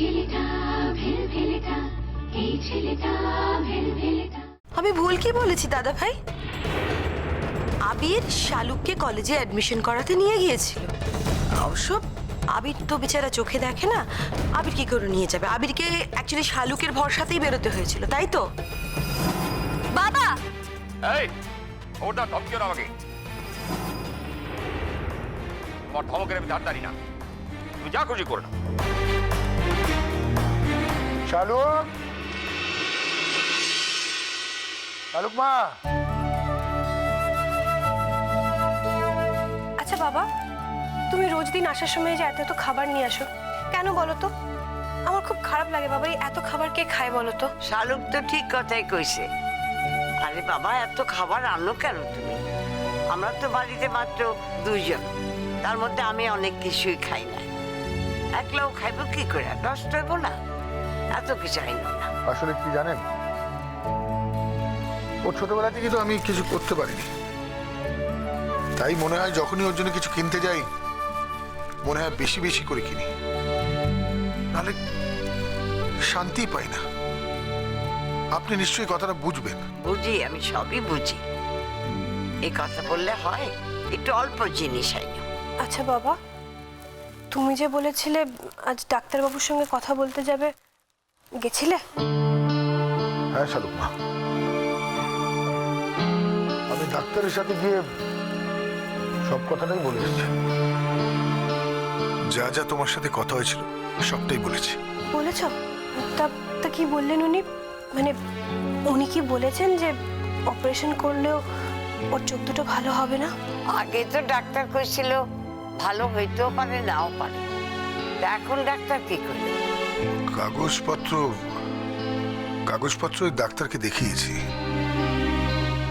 ছেলেটা ভেলভেলেটা, এই ছেলেটা ভেলভেলেটা। আমি ভুল কি বলেছি দাদা ভাই? আবির শালুককে কলেজে অ্যাডমিশন করাতে নিয়ে গিয়েছিল। অবশ্য আবির তো বেচারা চোখে দেখে না, আবির কি করে নিয়ে যাবে? আবিরকে অ্যাকচুয়ালি শালুকের ভরসাতেই বেরোতে হয়েছিল, তাই তো? বাবা! এই ওটা ধমকিও না আমাকে। তোমার ধমকের আমি ধার ধারি না, তুমি যা খুশি করো না। শালুক, শালুক মা। আচ্ছা বাবা, তুমি রোজ দিন আসার সময় যে এত এত খাবার নিয়ে আসো, কেন বলো তো? আমার খুব খারাপ লাগে বাবা, এই এত খাবার কে খায় বলো তো? শালুক তো ঠিক কথাই কইছে। আরে বাবা, এত খাবার আনো কেন তুমি? আমরা তো বাড়িতে মাত্র দুইজন, তার মধ্যে আমি অনেক কিছুই খাই না। একলাও খাইব কি করে? নষ্ট হইব না? এত কিছু আইনো না। আসলে কি জানেন, ও ছোটবেলা থেকে তো আমি কিছু করতে পারিনি, তাই মনে হয় যখনই ওর জন্য কিছু কিনতে যাই মনে হয় বেশি বেশি করে কিনি, নাহলে শান্তি পাই না। আপনি নিশ্চয়ই কথাটা বুঝবেন। বুঝি, আমি সবই বুঝি। এই কথা বললে হয়? একটু অল্প জিনিস আইনো। আচ্ছা বাবা, তুমি যে বলেছিলে আজ ডাক্তারবাবুর সঙ্গে কথা বলতে যাবে, গেছিলে? হ্যাঁ শালুক মা, আমি ডাক্তারের সাথে গিয়ে সব কথাটাই বলে এসেছি। যা যা তোমার সাথে কথা হয়েছিল সবটাই বলেছি। বলেছ? তা তা কি বললেন উনি? মানে উনি কি বলেছেন যে অপারেশন করলেও ওর চোখ দুটো ভালো হবে না? আগে তো ডাক্তার কইছিল ভালো হইতেও পারে, নাও পারে। তা এখন ডাক্তার কি করবে? কাগজপত্র ওই ডাক্তারকে দেখিয়েছি,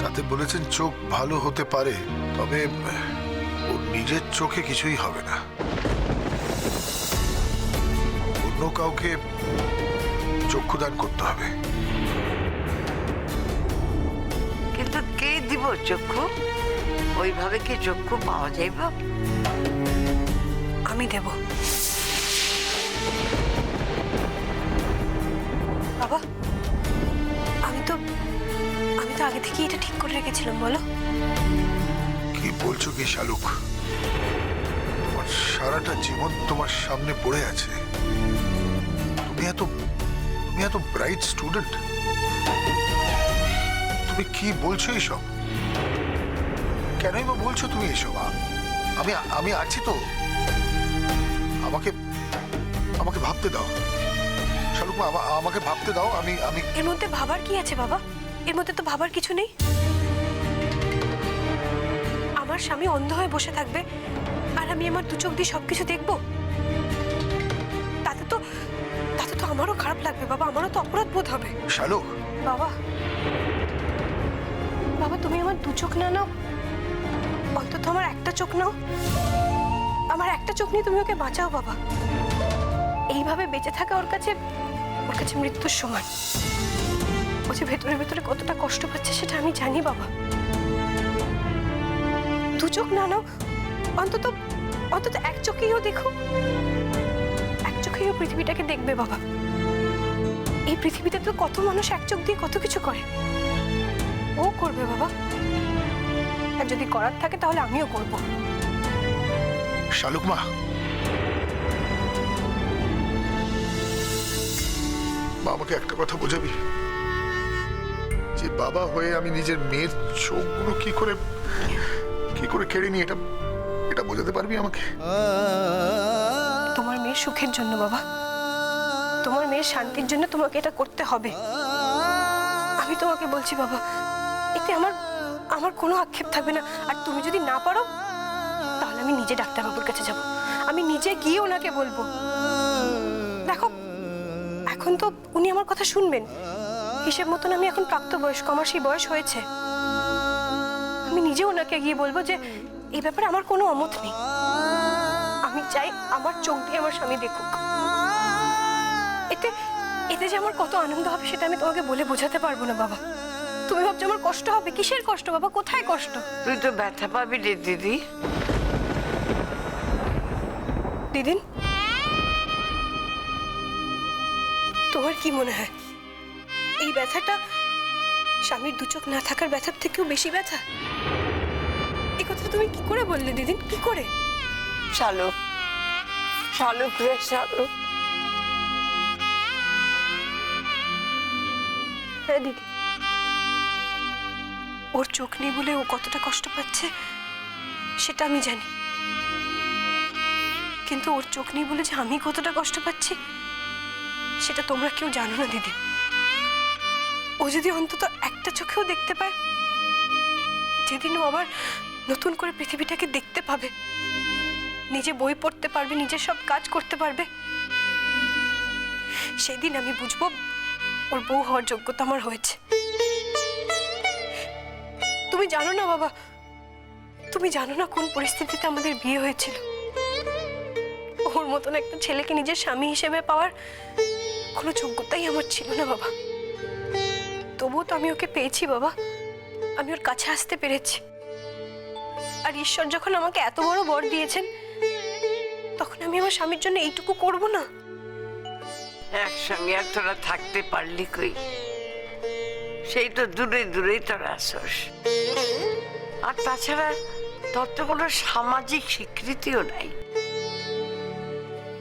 তাতে বলেছেন চোখ ভালো হতে পারে, তবে ওর নিজের চোখে কিছুই হবে না। অন্য কাউকে চক্ষুদান করতে হবে। কিন্তু কে দিব চক্ষু? ওইভাবে কি চক্ষু পাওয়া যাইব? আমি দেব। বাবা, আমি তো আগে থেকে এটা ঠিক করে রেখেছিলাম, বলো। কি বলছো কি শালুক? তোমার সারাটা জীবন তোমার সামনে পড়ে আছে। তুমি এত ব্রাইট স্টুডেন্ট, তুমি কি বলছো এইসব? কেনই বা বলছো তুমি এইসব? আমি আছি তো, আমাকে ভাবতে দাও শালুক মা, আমাকে ভাবতে দাও। আমি এর মধ্যে ভাবার কি আছে বাবা? এর মধ্যে তো ভাবার কিছু নেই। আমার স্বামী অন্ধ হয়ে বসে থাকবে আর আমি আমার দু চোখ দিয়ে সবকিছু দেখবো? তাতে তো আমারও খারাপ লাগবে বাবা, আমারও তো অপরাধ বোধ হবে। শালুক বাবা, তুমি আমার দু চোখ না নাও, অন্তত আমার একটা চোখ নাও। আমার একটা চোখ নিয়ে তুমি ওকে বাঁচাও বাবা। এইভাবে বেঁচে থাকা ওর কাছে মৃত্যুর সমান। ও যে ভেতরে ভেতরে কতটা কষ্ট পাচ্ছে সেটা আমি জানি বাবা। দু চোখ না নাও, অন্তত এক চোখেও দেখো, এক চোখেও পৃথিবীটাকে দেখবে বাবা। এই পৃথিবীতে তো কত মানুষ এক চোখ দিয়ে কত কিছু করে, ও করবে বাবা। আর যদি করার থাকে তাহলে আমিও করব। শালুক মা, আমাকে একটা কথা বোঝাবি, যে বাবা হয়ে আমি নিজের মেয়ের চোখগুলো কি করে কেড়ে নি, এটা বোঝাতে পারবি আমাকে? তোমার মেয়ের সুখের জন্য বাবা, তোমার মেয়ের শান্তির জন্য তোমাকে এটা করতে হবে। আমি তোমাকে বলছি বাবা, এতে আমার কোনো আক্ষেপ থাকবে না। আর তুমি যদি না পারো তাহলে আমি নিজে ডাক্তারবাবুর কাছে যাব, আমি নিজে গিয়ে ওনাকে বলবো। দেখো, এখন তো উনি আমার কথা শুনবেন। হিসেব মতন আমি এখন প্রাপ্তবয়স্ক, আমার সেই বয়স হয়েছে। আমি নিজে ওনাকে গিয়ে বলবো যে এই ব্যাপারে আমার কোনো অমত নেই। আমি চাই আমার চোখ দিয়ে আমার স্বামী দেখুক। এতে যে আমার কত আনন্দ হবে সেটা আমি তোমাকে বলে বোঝাতে পারবো না বাবা। তুমি ভাবছো আমার কষ্ট হবে? কিসের কষ্ট বাবা? কোথায় কষ্ট? তুই তো ব্যথা পাবি রে দিদি। দিদিন, তোমার কি মনে হয় এই ব্যথাটা স্বামীর দু চোখ না থাকার ব্যথার থেকেও বেশি ব্যথা? এই কথাটা তুমি কি করে বললে দিদি, কি করে? শালুক, শালুক রে শালুক। হ্যাঁ দিদি, ওর চোখ নেই বলে ও কতটা কষ্ট পাচ্ছে সেটা আমি জানি, কিন্তু ওর চোখ নেই বলে যে আমি কতটা কষ্ট পাচ্ছি সেটা তোমরা কেউ জানো না দিদি। ও যদি অন্তত একটা চোখেও দেখতে পায়, যেদিন ও আবার নতুন করে পৃথিবীটাকে দেখতে পাবে, নিজে বই পড়তে পারবে, নিজের সব কাজ করতে পারবে, সেদিন আমি বুঝবো ওর বউ হওয়ার যোগ্যতা আমার হয়েছে। তুমি জানো না বাবা, তুমি জানো না কোন পরিস্থিতিতে আমাদের বিয়ে হয়েছিল। ওর মতন একটা ছেলেকে নিজের স্বামী হিসেবে পাওয়ার কোনো যোগ্যতাই আমার ছিল না বাবা। তবুও তো আমি ওকে পেয়েছি বাবা, আমি ওর কাছে আসতে পেরেছি। আর ঈশ্বর যখন আমাকে এত বড় বর দিয়েছেন, তখন আমি আমার স্বামীর জন্য এইটুকু করব না? একসঙ্গে আর তোরা থাকতে পারলি কই? সেই তো দূরে দূরেই তোরা আসস। আর তাছাড়া তোর তো কোনো সামাজিক স্বীকৃতিও নাই।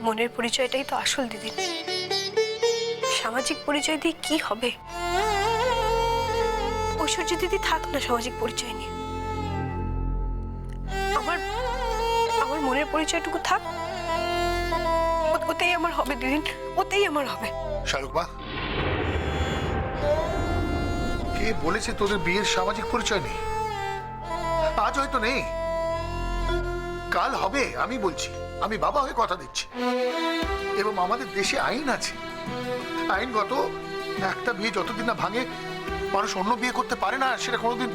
মনের পরিচয়টাই তো আসল দিদি, সামাজিক পরিচয় দিয়ে কি হবে? ঐশ্বর্য দিদি থাক না সামাজিক পরিচয় নিয়ে, আমার আমার মনের পরিচয়টুকু থাক, ওতেই আমার হবে দিদি, ওতেই আমার হবে। শাহরুখ মা, কে বলেছে তোদের বিয়ের সামাজিক পরিচয় নেই? আজ হয়তো নেই, কাল হবে। আমি বলছি, আমি বাবা হয়ে কথা দিচ্ছি। এবং আমাদের দেশে আইন আছে, আইনগত একটা বিয়ে যতদিন না ভাঙে মানুষ অন্য বিয়ে করতে পারে না, সেটা কোনোদিন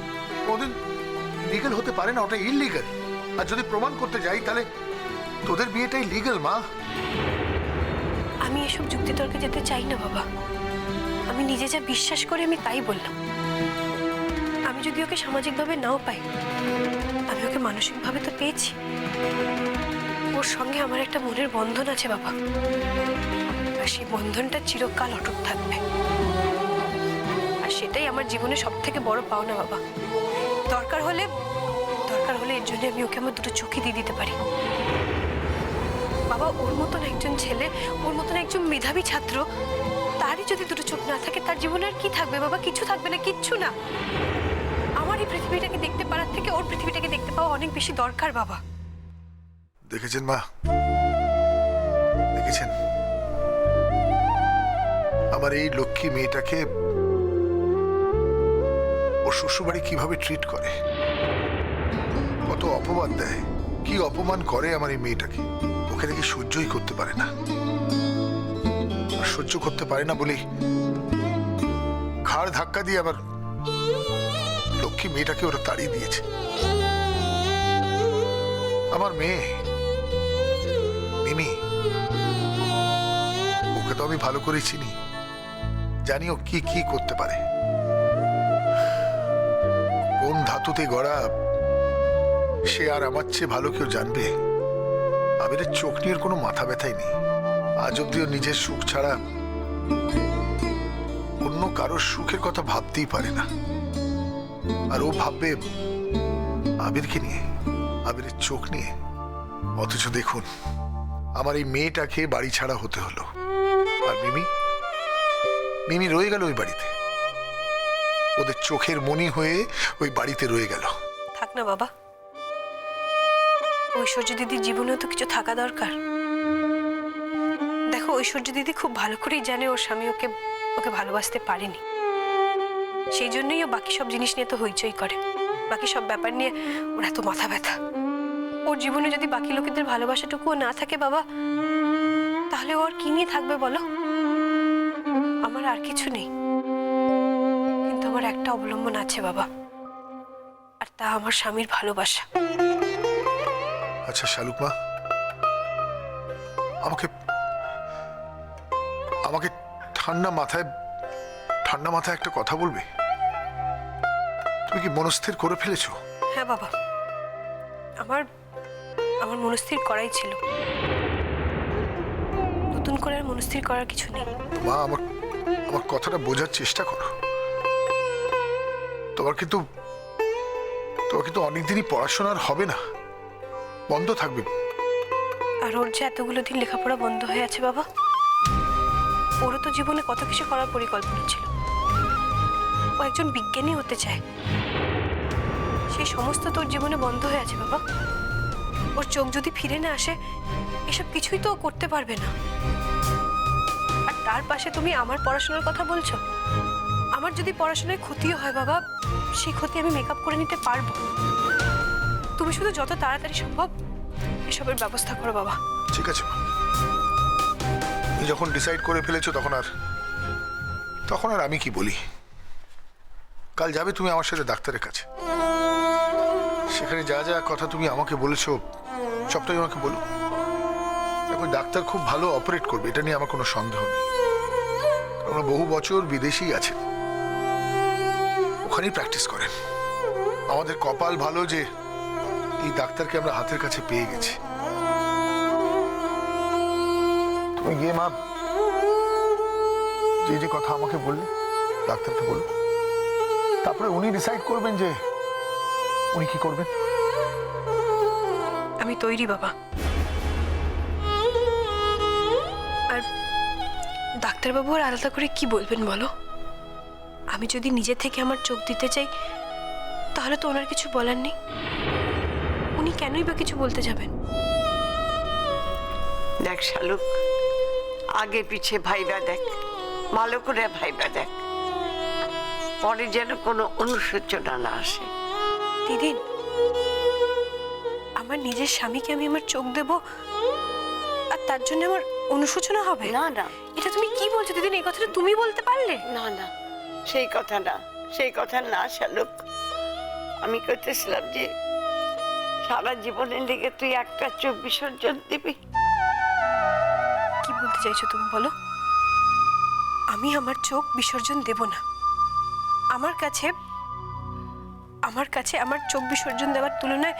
কোনোদিন লিগ্যাল হতে পারে না, ওটা ইললিগ্যাল। আর যদি প্রমাণ করতে যাই তাহলে তোদের বিয়েটাই লিগ্যাল মা। আমি এসব যুক্তিতর্কে যেতে চাই না বাবা, আমি নিজে যা বিশ্বাস করে আমি তাই বললাম। আমি যদি ওকে সামাজিকভাবে নাও পাই, আমি ওকে মানসিকভাবে তো পেয়েছি। ওর সঙ্গে আমার একটা মনের বন্ধন আছে বাবা, আর সেই বন্ধনটা চিরকাল অটুট থাকবে। আর সেটাই আমার জীবনে সব থেকে বড় পাওনা বাবা। দরকার হলে এর জন্য আমি ওকে আমার দুটো চোখই দিয়ে দিতে পারি বাবা। ওর মতন একজন ছেলে, ওর মতন একজন মেধাবী ছাত্র, তারই যদি দুটো চোখ না থাকে, তার জীবনে আর কি থাকবে বাবা? কিছু থাকবে না, কিচ্ছু না। আমার এই পৃথিবীটাকে দেখতে পারার থেকে ওর পৃথিবীটাকে দেখতে পাওয়া অনেক বেশি দরকার বাবা। দেখেছেন মা, দেখেছেন আমার এই লক্ষ্মী মেয়েটাকে ওর শ্বশুরবাড়ি কিভাবে ট্রিট করে, কত অপবাদ দেয়, কি অপমান করে আমার এই মেয়েটাকে। ওকে দেখে সহ্যই করতে পারে না, আর সহ্য করতে পারে না বলেই ঘাড় ধাক্কা দিয়ে আবার লক্ষ্মী মেয়েটাকে ওরা তাড়িয়ে দিয়েছে। আমার মেয়ে মিমি, ওকে তো আমি ভালো করে চিনি, জানি ও কি কি করতে পারে, কোন ধাতুতে গড়া সে আর আমার চেয়ে ভালো কেউ জানবে। আবিরের চোখ নিয়ে কোনো মাথা ব্যথাই নেই, আজ অব্দিও নিজের সুখ ছাড়া অন্য কারোর সুখের কথা ভাবতেই পারে না। আর ও ভাববে আবিরকে নিয়ে, আবিরের চোখ নিয়ে। অথচ দেখুন, আমার এই মেয়েটাকে বাড়ি ছাড়া হতে হলো, আর মিমি রয়ে গেল ওই বাড়িতে, ওদের চোখের মনি হয়ে ওই বাড়িতে রয়ে গেল। থাক না বাবা, ঐশ্বর্য দিদির জীবনেও তো কিছু থাকা দরকার। দেখো, ঐশ্বর্য দিদি খুব ভালো করেই জানে ওর স্বামী ওকে ভালোবাসতে পারেনি, সেই জন্যই ও বাকি সব জিনিস নিয়ে তো হইচই করে, বাকি সব ব্যাপার নিয়ে ওর এত মাথা ব্যথা। ওর জীবনে যদি বাকি লোকেদের ভালোবাসাটুকুও না থাকে বাবা, তাহলে ওর কি নিয়ে থাকবে বলো? আমার আর কিছু নেই, কিন্তু আমার একটা অবলম্বন আছে বাবা, আর তা আমার স্বামীর ভালোবাসা। আচ্ছা শালুক মা, আমাকে ঠান্ডা মাথায় একটা কথা বলবে? তুমি কি মনস্থির করে ফেলেছো? হ্যাঁ বাবা, আমার মনস্থির করাই ছিল। নতুন করে আর মনস্থির করার কিছু নেই। মা, আমার আমার কথাটা বোঝার চেষ্টা করো। তোমার কিন্তু অনেকদিনই পড়াশোনার হবে না, বন্ধ থাকবে। আর ওর যে এতগুলো দিন লেখাপড়া বন্ধ হয়ে আছে বাবা, ওরও তো জীবনে কত কিছু করার পরিকল্পনা ছিল। ও একজন বিজ্ঞানী হতে চায়, সেই সমস্ত তোর জীবনে বন্ধ হয়ে আছে বাবা। ওর চোখ যদি ফিরে না আসে, এসব কিছুই তো ও করতে পারবে না। আর তার পাশে তুমি আমার পড়াশোনার কথা বলছো। আমার যদি পড়াশোনায় ক্ষতিও হয় বাবা, সেই ক্ষতি আমি মেকআপ করে নিতে পারবো। তুমি শুধু যত তাড়াতাড়ি সম্ভব এসবের ব্যবস্থা করো বাবা। ঠিক আছে মা, তুমি যখন ডিসাইড করে ফেলেছো তখন আর আমি কি বলি। কাল যাবে তুমি আমার সাথে ডাক্তারের কাছে, সেখানে যা যা কথা তুমি আমাকে বলেছো সবটাই আমাকে বলো। এখন ডাক্তার খুব ভালো অপারেট করবে, এটা নিয়ে আমার কোনো সন্দেহ নেই। কারণ বহু বছর বিদেশেই আছেন, ওখানেই প্র্যাকটিস করেন। আমাদের কপাল ভালো যে এই ডাক্তারকে আমরা হাতের কাছে পেয়ে গেছি। তুমি গিয়ে মা যে কথা আমাকে বললে ডাক্তারকে বলো, তারপরে উনি ডিসাইড করবেন যে উনি কি করবেন। আমি তৈরি বাবা। আর ডাক্তারবাবু আর আলাদা করে কি বলবেন বলো? আমি যদি নিজে থেকে আমার চোখ দিতে চাই, তাহলে তো ওনার কিছু বলার নেই। উনি কেনই বা কিছু বলতে যাবেন? দেখ শালুক, আগে পিছে ভাইবা দেখ, ভালো করে ভাইবা দেখ, পরে যেন কোনো অনুশোচনা না আসে। দিদিন, আমার নিজের স্বামীকে আমি আমার চোখ দেব আর তার জন্য আমার অনুশোচনা হবে? না না, এটা তুমি কি বলছো দিদিন? এই কথাটা তুমি বলতে পারলে? না না, সেই কথা না, সেই কথা না শালুক। আমি করতেছিলাম যে সারা জীবনের লেগে তুই একটা চোখ বিসর্জন দিবি। কি বলতে চাইছো তুমি বলো? আমি আমার চোখ বিসর্জন দেব না। আমার কাছে আমার চোখ বিসর্জন দেওয়ার তুলনায়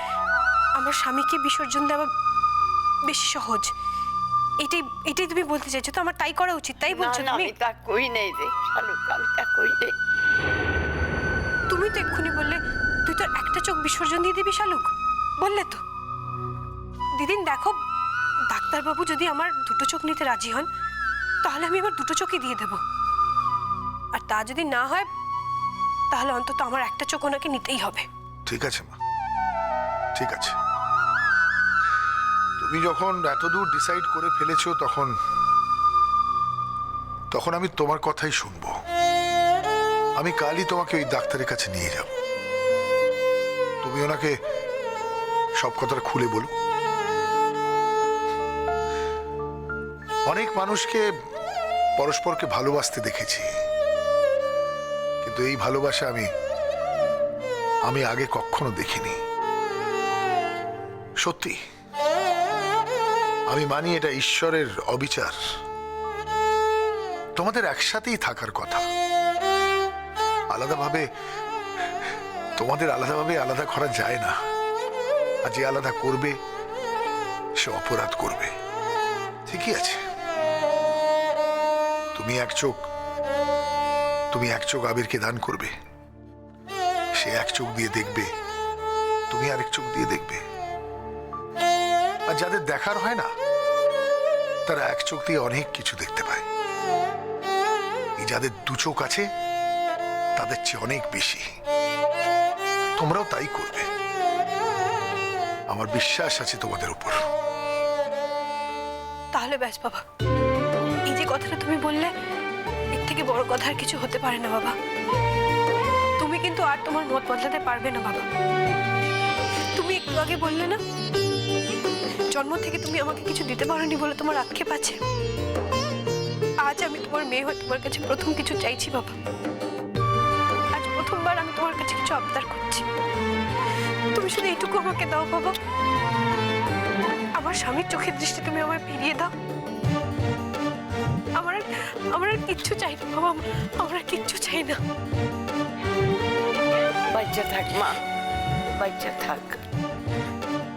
আমার স্বামীকে বিসর্জন দেওয়া বেশি সহজ। এটাই তুমি বলতে চাইছো তো? আমার তাই করা উচিত, তাই বলছো না, তুমি? আমি তা কই নেই রে শালুক, আমি তা কই নেই। তুমি তো এক্ষুনি বললে তুই তোর একটা চোখ বিসর্জন দিয়ে দিবি শালুক, বললে তো। দিদিন দেখো, ডাক্তারবাবু যদি আমার দুটো চোখ নিতে রাজি হন, তাহলে আমি আমার দুটো চোখই দিয়ে দেব। আর তা যদি না হয়, তাহলে অন্তত আমার একটা চোখ ওনাকে নিতেই হবে। ঠিক আছে মা, ঠিক আছে। তুমি যখন এতদূর ডিসাইড করে ফেলেছো, তখন আমি তোমার কথাই শুনবো। আমি কালই তোমাকে ওই ডাক্তারের কাছে নিয়ে যাব। তুমি ওনাকে সব কথাটা খুলে বলো। অনেক মানুষকে পরস্পরকে ভালোবাসতে দেখেছি, কিন্তু এই ভালোবাসা আমি আগে কখনো দেখিনি। সত্যি আমি মানি এটা ঈশ্বরের অবিচার। তোমাদের একসাথেই থাকার কথা, তোমাদের আলাদাভাবে আলাদা করা যায় না। আর যে আলাদা করবে সে অপরাধ করবে। ঠিকই আছে, তুমি এক চোখ আবিরকে দান করবে, সে এক চোখ দিয়ে দেখবে, তুমি আরেক চোখ দিয়ে দেখবে। আর যাদের দেখার হয় না, তারা এক চোখ দিয়ে অনেক কিছু দেখতে পায়। এই যাদের দু চোখ আছে, তাদের চেয়ে অনেক বেশি। তোমরাও তাই করবে, আমার বিশ্বাস আছে তোমাদের উপর। তাহলে ব্যাস বাবা, এই যে কথাটা তুমি বললে, এর থেকে বড় কথা আর কিছু হতে পারে না বাবা। তুমি কিন্তু আর তোমার মত বদলাতে পারবে না বাবা। তুমি একটু আগে বললে না, জন্ম থেকে তুমি আমাকে কিছু দিতে পারোনি বলে তোমার আক্ষেপ আছে। আজ আমি তোমার মেয়ে হয়ে তোমার কাছে প্রথম কিছু চাইছি বাবা। আজ প্রথমবার আমি তোমার কাছে কিছু আবদার করছি। তুমি শুধু এইটুকু আমাকে দাও বাবা, আমার স্বামীর চোখের দৃষ্টি তুমি আমায় ফিরিয়ে দাও। আমার আর কিচ্ছু চাই না বাবা, আমার আর কিচ্ছু চাই না। বাচ্চা থাক মা, বাচ্চা থাক।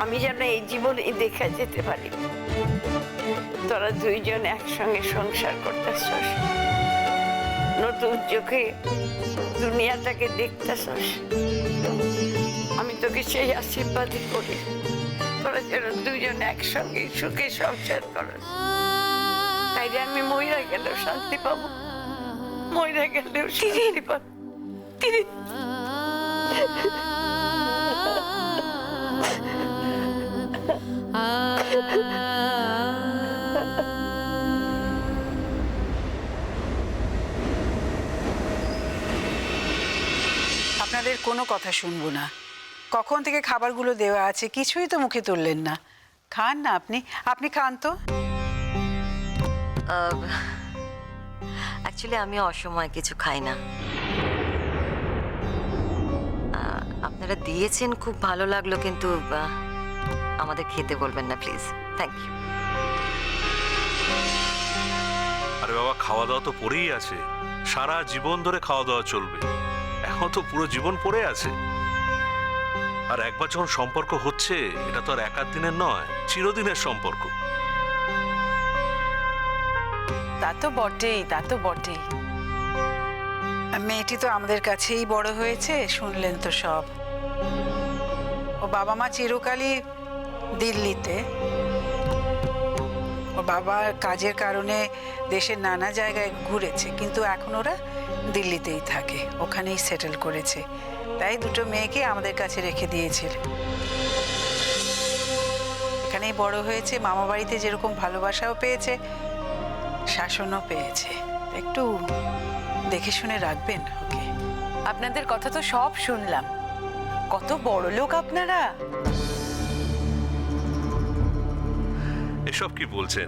আমি যেন এই জীবনে দেখা যেতে পারি, তোরা দুইজন একসঙ্গে সংসার করতেছস, নতুন চোখে দুনিয়াটাকে দেখতেছস। আমি তোকে সেই আশীর্বাদই করি, তোরা যেন দুইজন একসঙ্গে সুখে সংসার করস। তাইলে আমি মইরা গেলেও শান্তি পাবো, মইরা গেলেও শান্তি পাবো। আপনাদের কোনো কথা শুনবো না। কখন থেকে খাবারগুলো দেওয়া আছে, কিছুই তো মুখে তুললেন না। খান না আপনি, আপনি খান তো। অ্যাকচুয়ালি আমি অসময়ে কিছু খাই না। আপনারা দিয়েছেন, খুব ভালো লাগলো, কিন্তু আমাদের খেতে বলবেন না প্লিজ। Thank you. আরে বাবা, খাওয়া দাওয়া তো পড়েই আছে, সারা জীবন ধরে খাওয়া দাওয়া চলবে। এখন তো পুরো জীবন পড়ে আছে। আর একবার যখন সম্পর্ক হচ্ছে, এটা তো আর এক আধ দিনের নয়, চিরদিনের সম্পর্ক। তা তো বটেই, তা তো বটেই। মেয়েটি তো আমাদের কাছেই বড় হয়েছে, শুনলেন তো সব। ও বাবা মা চিরকালই দিল্লিতে। ও বাবা কাজের কারণে দেশের নানা জায়গায় ঘুরেছে, কিন্তু এখন ওরা দিল্লিতেই থাকে, ওখানেই সেটেল করেছে। তাই দুটো মেয়েকে আমাদের কাছে রেখে দিয়েছিল। এখানেই বড় হয়েছে, মামা বাড়িতে যেরকম ভালোবাসাও পেয়েছে, শাসনও পেয়েছে। একটু দেখে শুনে রাখবেন ওকে। আপনাদের কথা তো সব শুনলাম, কত বড় লোক আপনারা। এসব কি বলছেন?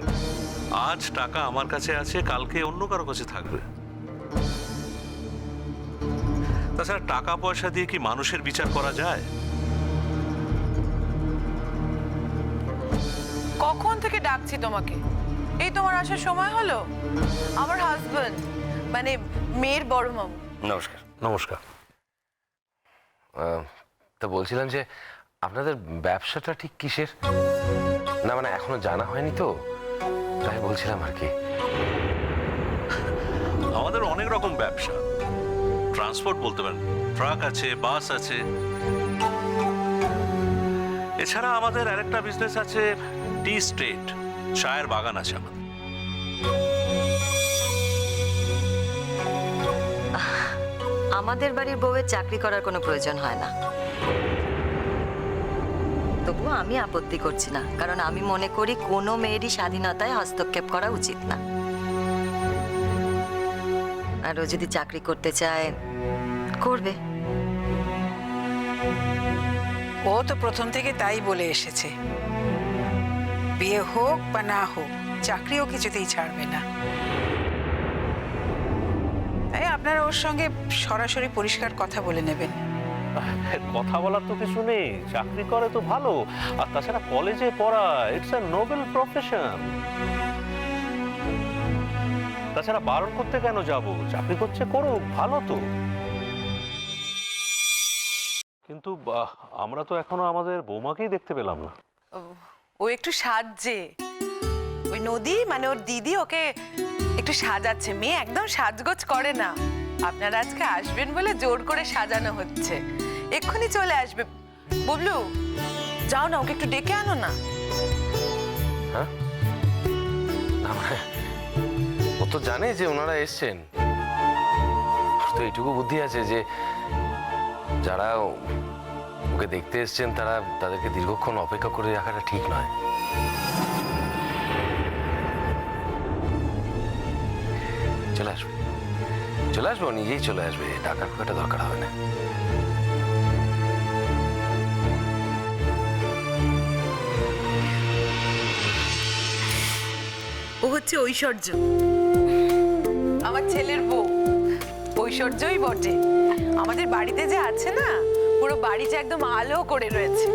আজ টাকা আমার কাছে আছে, কালকে অন্য কারো কাছে থাকবে। তাছাড়া টাকা পয়সা দিয়ে কি মানুষের বিচার করা যায়? কখন থেকে ডাকছি তোমাকে, এই তোমার আসার সময় হলো। আমার হাজবেন্ড, মানে মেয়ের বড় মামু। নমস্কার। নমস্কার। তা বলছিলাম যে আপনাদের ব্যবসাটা ঠিক কিসের? না মানে এখনো জানা হয়নি তো, তাই বলছিলাম আর কি। আমাদের অনেক রকম ব্যবসা, ট্রান্সপোর্ট বলতে পারেন, ট্রাক আছে, বাস আছে। এছাড়া আমাদের আরেকটা বিজনেস আছে, টি স্টেট, চায়ের বাগান আছে আমাদের। আমাদের বাড়ির বউয়ের চাকরি করার কোনো প্রয়োজন হয় না। তবুও আমি আপত্তি করছি না, কারণ আমি মনে করি কোনো মেয়েরই স্বাধীনতায় হস্তক্ষেপ করা উচিত না। আর ও যদি চাকরি করতে চায়, করবে। ও তো প্রথম থেকে তাই বলে এসেছে, বিয়ে হোক বা না হোক চাকরিও কিছুতেই ছাড়বে না। তাই আপনারা ওর সঙ্গে সরাসরি পরিষ্কার কথা বলে নেবেন। কথা বলার তো কিছু নেই, চাকরি করে তো ভালো। আর তাছাড়া কলেজে পড়া, ইটস আ নোবেল প্রফেশন। তাছাড়া বারণ করতে কেন যাব? চাকরি করছে, করুক, ভালো তো। কিন্তু আমরা তো এখনো আমাদের বৌমাকেই দেখতে পেলাম না। ও একটু সাজছে, ওই নদী মানে ওর দিদি ওকে একটু সাজাচ্ছে। মেয়ে একদম সাজগোজ করে না। আপনারা আজকে আসবেন বলে জোর করে সাজানো হচ্ছে, এক্ষুনি চলে আসবে। বুবলু, যাও না, ওকে একটু ডেকে আনো না। হ্যাঁ, না মানে ও তো জানে যে ওনারা এসছেন। তো এইটুকু বুদ্ধি আছে যে যারা ওকে দেখতে এসছেন তাদেরকে দীর্ঘক্ষণ অপেক্ষা করে রাখাটা ঠিক নয়। চলে আসবে, চলে আসবে, ও নিজেই চলে আসবে, ডাকার খুব একটা দরকার হবে না। ও হচ্ছে ঐশ্বর্য, আমার ছেলের বউ। ঐশ্বর্যই বটে। আমাদের বাড়িতে যে আছে না, পুরো বাড়িটা একদম আলো করে রয়েছে।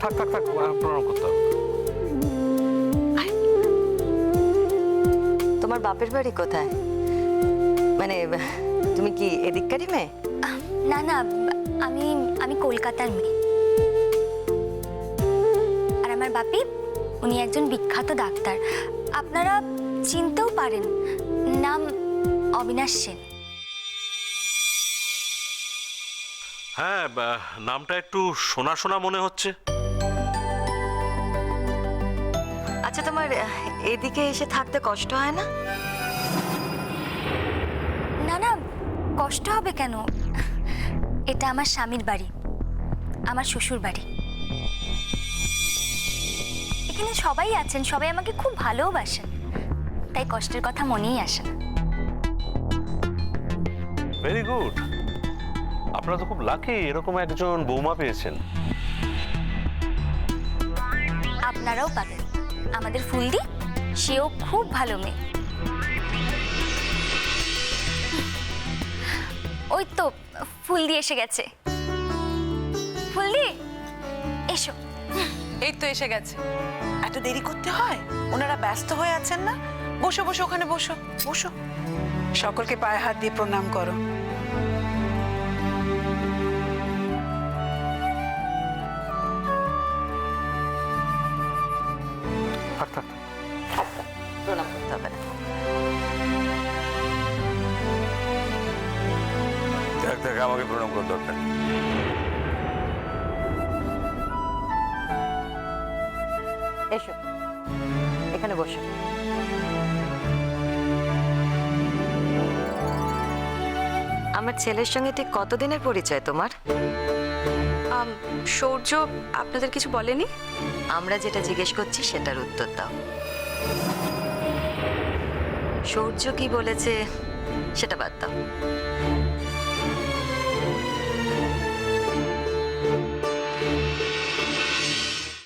থাক থাক থাক, প্রণাম করতে হবে। তোমার বাপের বাড়ি কোথায়? মানে তুমি কি এদিককারই মেয়ে? না না, আমি কলকাতার মেয়ে। আর আমার বাপি উনি একজন বিখ্যাত ডাক্তার, আপনারা চিনতেও পারেন। নাম অবিনাশ সেন। হ্যাঁ, নামটা একটু শোনা শোনা মনে হচ্ছে। আচ্ছা, তোমার এদিকে এসে থাকতে কষ্ট হয় না? না না, কষ্ট হবে কেন? এটা আমার স্বামীর বাড়ি, আমার শ্বশুর বাড়ি। এখানে সবাই আছেন, সবাই আমাকে খুব ভালোবাসেন, তাই কষ্টের কথা মনেই আসে না। Very good. আপনারা তো খুব লাকি এরকম একজন বৌমা পেয়েছেন। আপনারাও পাবেন। আমাদের ফুলদি, সেও খুব ভালো মেয়ে। ওই তো ফুলদি এসে গেছে। ফুলদি, এসো। এই তো এসে গেছে। এত দেরি করতে হয়? ওনারা ব্যস্ত হয়ে আছেন না? বসো বসো, ওখানে বসো বসো। সকলকে পায়ে হাত দিয়ে প্রণাম করো। প্রণাম করতে হবে না। দেখ আমাকে প্রণাম করার দরকার নেই। এসো, এখানে বসো। আমার ছেলের সঙ্গে ঠিক কতদিনের পরিচয় তোমার? সৌর্য আপনাদের কিছু বলেনি? আমরা যেটা জিজ্ঞেস করছি সেটার উত্তর দাও। সৌর্য কি বলেছে সেটা বাদ দাও।